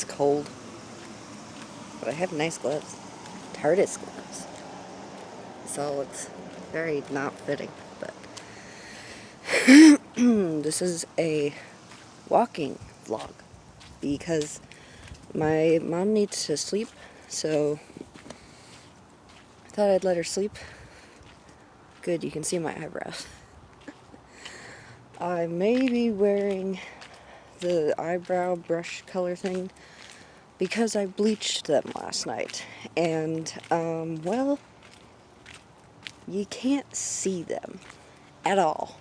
It's cold. But I have nice gloves. TARDIS gloves. So it's very not fitting, but this is a walking vlog because my mom needs to sleep, so I thought I'd let her sleep. Good, you can see my eyebrows. I may be wearing the eyebrow brush color thing because I bleached them last night, and well, you can't see them at all.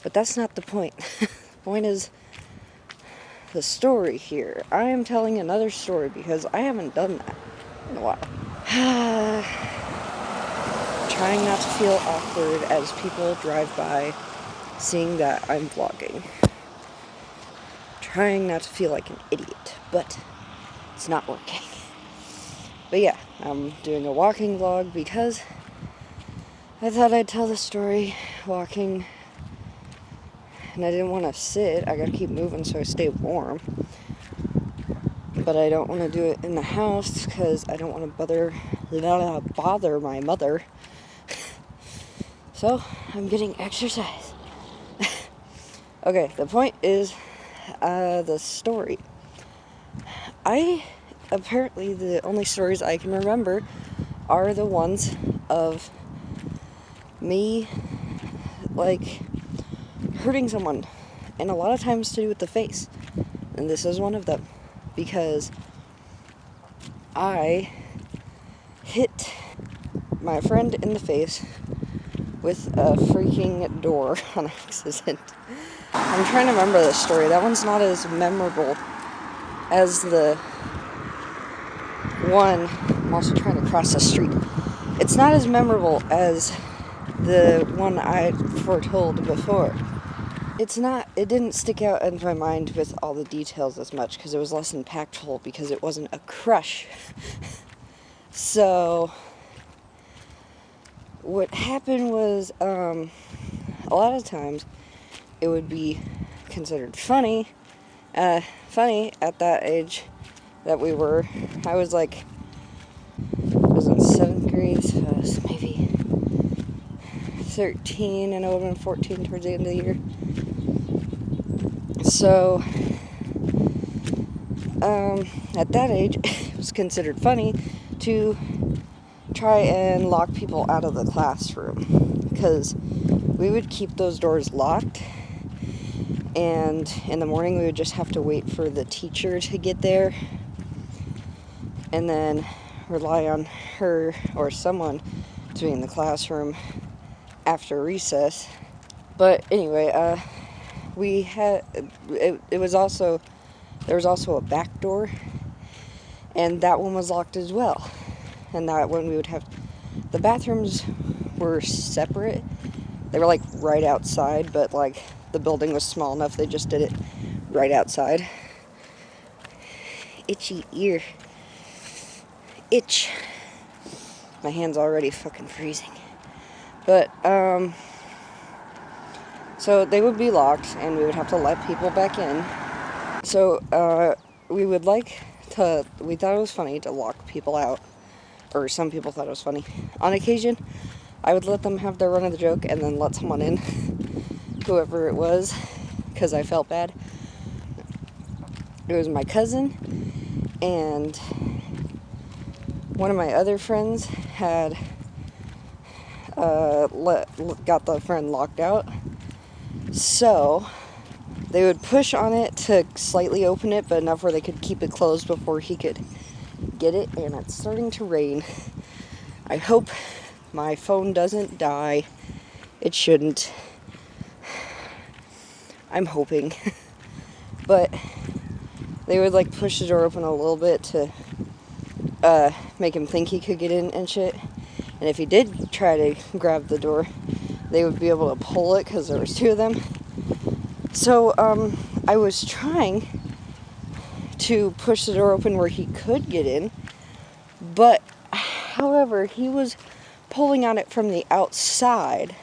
But that's not the point. The point is the story here. I am telling another story because I haven't done that in a while. Trying not to feel awkward as people drive by seeing that I'm vlogging. Trying not to feel like an idiot, but it's not working. But yeah, I'm doing a walking vlog because I thought I'd tell the story walking, and I didn't want to sit. I gotta keep moving so I stay warm. But I don't want to do it in the house because I don't want to bother my mother. So I'm getting exercise. Okay, the point is the story. Apparently the only stories I can remember are the ones of me, like, hurting someone, and a lot of times to do with the face, and this is one of them, because I hit my friend in the face with a freaking door on accident. I'm trying to remember this story. That one's not as memorable as the one. I'm also trying to cross the street. It's not as memorable as the one I foretold before. It didn't stick out in my mind with all the details as much because it was less impactful because it wasn't a crush. So what happened was, a lot of times it would be considered funny at that age that we were. I was in 7th grade, so I was maybe 13, and I would have been 14 towards the end of the year. So, at that age, it was considered funny to try and lock people out of the classroom, because we would keep those doors locked, and in the morning we would just have to wait for the teacher to get there, and then rely on her or someone to be in the classroom after recess. But anyway, there was also a back door, and that one was locked as well. And that one the bathrooms were separate. They were like right outside, but like the building was small enough they just did it right outside. Itchy ear. Itch. My hand's already fucking freezing. But, so they would be locked, and we would have to let people back in. So, we thought it was funny to lock people out, or some people thought it was funny. On occasion, I would let them have their run of the joke and then let someone in, whoever it was, because I felt bad. It was my cousin, and one of my other friends had got the friend locked out. So they would push on it to slightly open it, but enough where they could keep it closed before he could get it. And it's starting to rain. I hope my phone doesn't die. It shouldn't. I'm hoping. But they would like push the door open a little bit to make him think he could get in and shit. And if he did try to grab the door, they would be able to pull it because there was 2 of them. So I was trying to push the door open where he could get in, but however, he was pulling on it from the outside,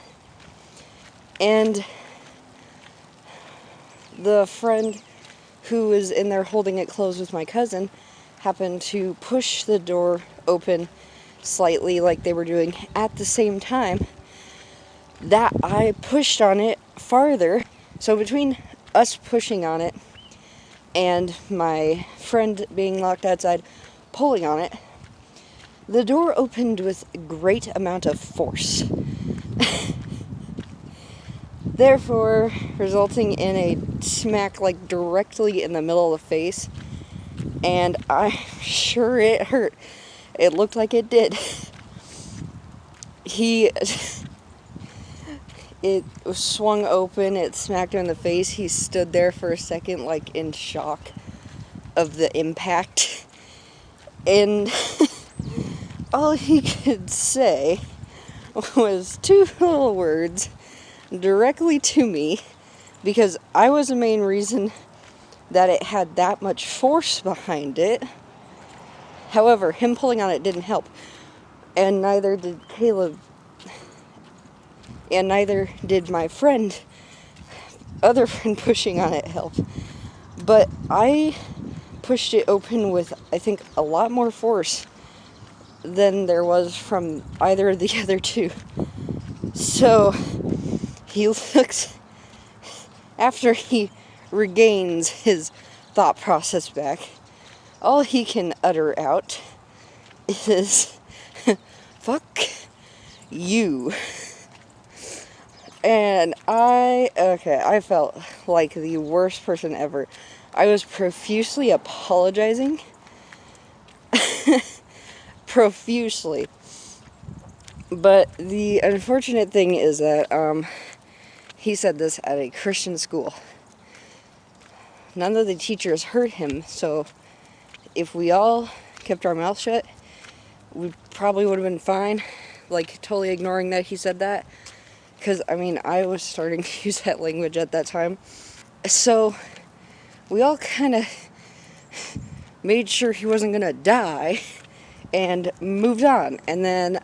and the friend who was in there holding it closed with my cousin, happened to push the door open slightly like they were doing at the same time that I pushed on it farther. So between us pushing on it and my friend being locked outside pulling on it, the door opened with a great amount of force. Therefore, resulting in a smack like directly in the middle of the face. And I'm sure it hurt. It looked like it did. It swung open, it smacked him in the face. He stood there for a second, like in shock of the impact. And all he could say was two little words directly to me, because I was the main reason that it had that much force behind it. However, him pulling on it didn't help, and neither did Caleb, and neither did my other friend pushing on it help. But I pushed it open with, I think, a lot more force than there was from either of the other two. So he looks, after he regains his thought process back, all he can utter out is, fuck you. And I felt like the worst person ever. I was profusely apologizing. Profusely. But the unfortunate thing is that he said this at a Christian school. None of the teachers heard him, so if we all kept our mouth shut, we probably would have been fine. Like, totally ignoring that he said that. Because, I mean, I was starting to use that language at that time. So, we all kind of made sure he wasn't going to die and moved on. And then,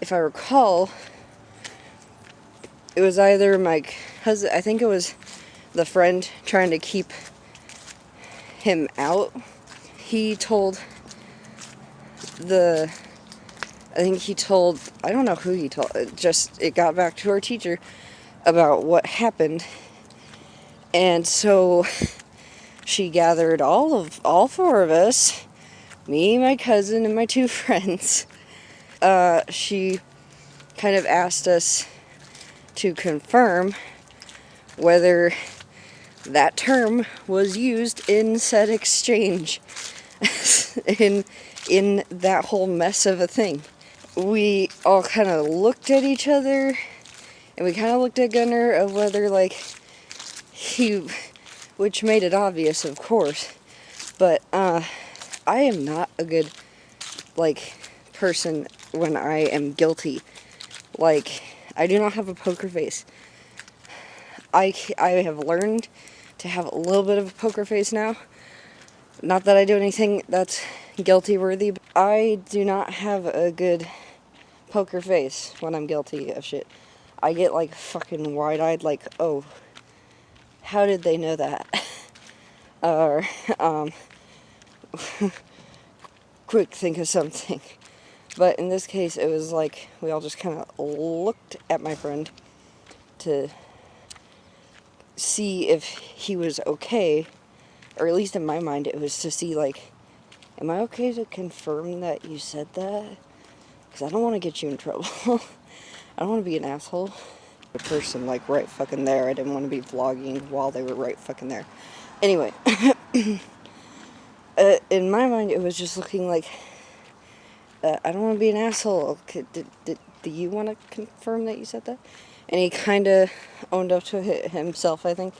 if I recall, it was either my cousin, I think it was the friend trying to keep him out. He told I don't know who he told, it got back to our teacher about what happened. And so she gathered all four of us, me, my cousin, and my two friends. She kind of asked us to confirm whether that term was used in said exchange in that whole mess of a thing. We all kind of looked at each other, and we kind of looked at Gunnar of whether, like, which made it obvious, of course, but I am not a good, like, person when I am guilty. Like, I do not have a poker face. I have learned to have a little bit of a poker face now. Not that I do anything that's guilty worthy, but I do not have a good poker face when I'm guilty of shit. I get, like, fucking wide-eyed, like, oh, how did they know that? Or, quick, think of something. But in this case, it was like, we all just kind of looked at my friend to see if he was okay, or at least in my mind, it was to see, like, am I okay to confirm that you said that? Because I don't want to get you in trouble. I don't want to be an asshole. A person, like, right fucking there. I didn't want to be vlogging while they were right fucking there. Anyway, in my mind, it was just looking like, I don't want to be an asshole. Do you want to confirm that you said that? And he kind of owned up to it himself, I think.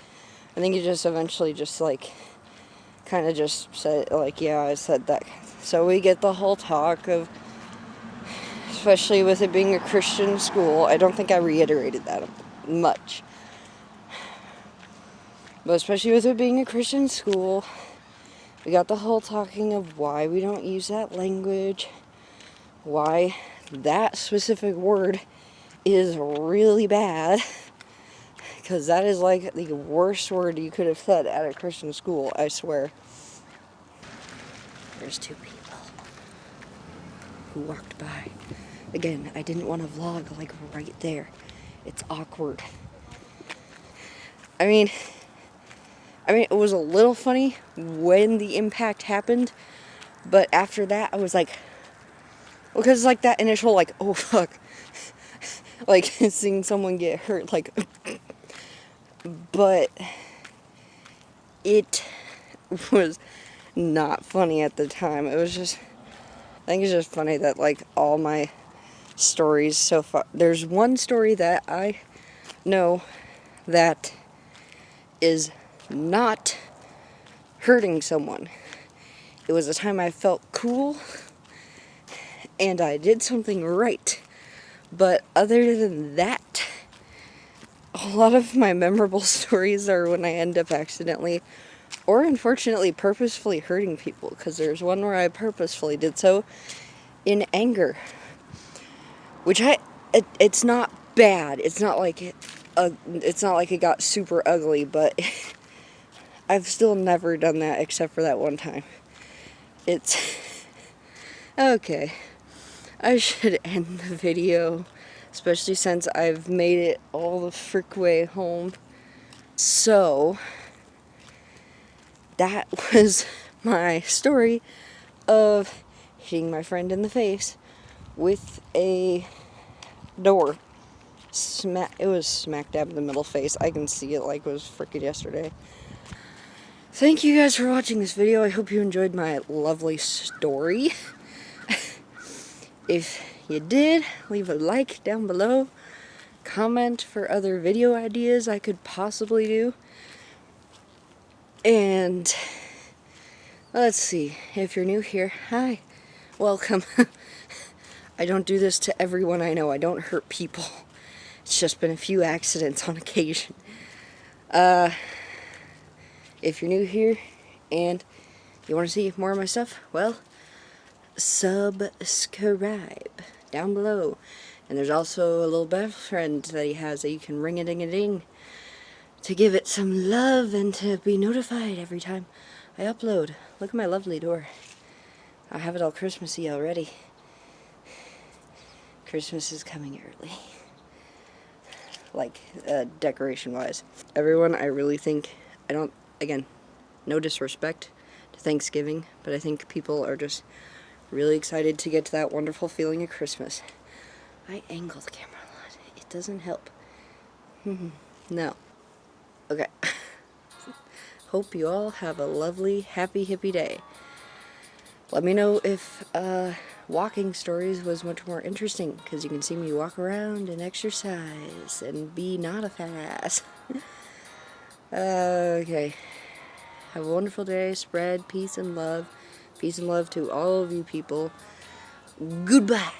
I think he just eventually just, like, kind of just said, like, yeah, I said that. So we get the whole talk of, especially with it being a Christian school, I don't think I reiterated that much. But especially with it being a Christian school, we got the whole talking of why we don't use that language, why that specific word is really bad, because that is like the worst word you could have said at a Christian school, I swear. There's two people who walked by. Again, I didn't want to vlog like right there. It's awkward. I mean, it was a little funny when the impact happened, but after that, I was like, well, because like that initial like, oh fuck, like seeing someone get hurt, like, but it was not funny at the time. It was just, I think it's just funny that like all my stories so far, there's one story that I know that is not hurting someone. It was a time I felt cool and I did something right. But other than that, a lot of my memorable stories are when I end up accidentally or unfortunately purposefully hurting people, because there's one where I purposefully did so in anger, which it's not bad. It's not like it got super ugly, but I've still never done that except for that one time. It's okay. I should end the video, especially since I've made it all the frick way home. So that was my story of hitting my friend in the face with a door. It was smack dab in the middle face. I can see it like it was frickin' yesterday. Thank you guys for watching this video. I hope you enjoyed my lovely story. If you did, leave a like down below. Comment for other video ideas I could possibly do. And let's see, if you're new here, hi, welcome. I don't do this to everyone I know. I don't hurt people. It's just been a few accidents on occasion. If you're new here and you want to see more of my stuff, well, subscribe down below. And there's also a little bell friend that he has that you can ring-a-ding-a-ding to give it some love and to be notified every time I upload. Look at my lovely door. I have it all Christmassy already. Christmas is coming early. Like, decoration-wise. Everyone, I really think, again, no disrespect to Thanksgiving, but I think people are just really excited to get to that wonderful feeling of Christmas. I angle the camera a lot. It doesn't help. No. Okay. Hope you all have a lovely, happy, hippie day. Let me know if walking stories was much more interesting, because you can see me walk around and exercise and be not a fat ass. Okay. Have a wonderful day. Spread peace and love. Peace and love to all of you people. Goodbye.